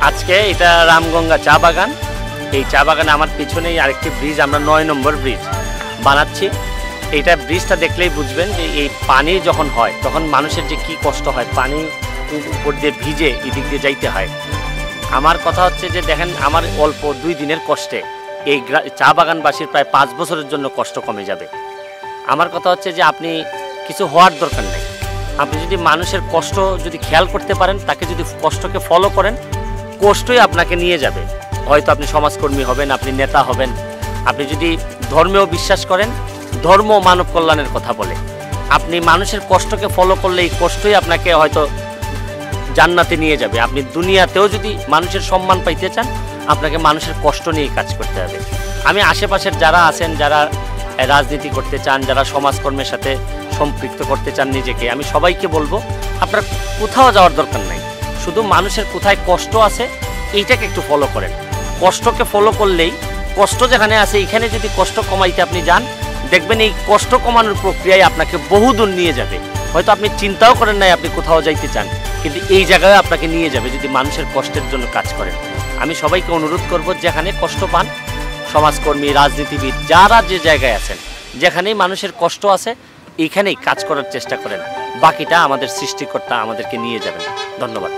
আজকে এটা রামগঙ্গা চা বাগান। এই চা বাগানে আমার পিছনেই আরেকটি ব্রিজ, আমরা ৯ নম্বর ব্রিজ বানাচ্ছি। এইটা ব্রিজটা দেখলেই বুঝবেন যে এই পানি যখন হয় তখন মানুষের যে কি কষ্ট হয়, পানি উপর দিয়ে ভিজে এদিক দিয়ে যাইতে হয়। আমার কথা হচ্ছে যে দেখেন, আমার অল্প 2 দিনের কষ্টে এই চা বাগানবাসীর প্রায় 5 বছরের জন্য কষ্ট কমে যাবে। আমার কথা হচ্ছে যে আপনি কিছু হওয়ার দরকার নেই, আপনি যদি মানুষের কষ্ট যদি খেয়াল করতে পারেন, তাকে যদি কষ্টকে ফলো করেন, কষ্টই আপনাকে নিয়ে যাবে। হয়তো আপনি সমাজকর্মী হবেন, আপনি নেতা হবেন। আপনি যদি ধর্মেও বিশ্বাস করেন, ধর্ম মানব কল্যাণের কথা বলে, আপনি মানুষের কষ্টকে ফলো করলে এই কষ্টই আপনাকে হয়তো জান্নাতে নিয়ে যাবে। আপনি দুনিয়াতেও যদি মানুষের সম্মান পাইতে চান, আপনাকে মানুষের কষ্ট নিয়ে কাজ করতে হবে। আমি আশেপাশের যারা আছেন, যারা রাজনীতি করতে চান, যারা সমাজকর্মের সাথে সম্পৃক্ত করতে চান নিজেকে, আমি সবাইকে বলবো আপনার কোথাও যাওয়ার দরকার নাই, শুধু মানুষের কোথায় কষ্ট আছে এইটাকে একটু ফলো করেন। কষ্টকে ফলো করলেই, কষ্ট যেখানে আছে এখানে যদি কষ্ট কমাইতে আপনি যান, দেখবেন এই কষ্ট কমানোর প্রক্রিয়ায় আপনাকে বহুদূর নিয়ে যাবে। হয়তো আপনি চিন্তাও করেন নাই আপনি কোথাও যাইতে চান, কিন্তু এই জায়গায় আপনাকে নিয়ে যাবে যদি মানুষের কষ্টের জন্য কাজ করেন। আমি সবাইকে অনুরোধ করব, যেখানে কষ্ট পান, সমাজকর্মী, রাজনীতিবিদ, যারা যে জায়গায় আছেন, যেখানেই মানুষের কষ্ট আছে এইখানেই কাজ করার চেষ্টা করেন। বাকিটা আমাদের সৃষ্টিকর্তা আমাদেরকে নিয়ে যাবেন। ধন্যবাদ।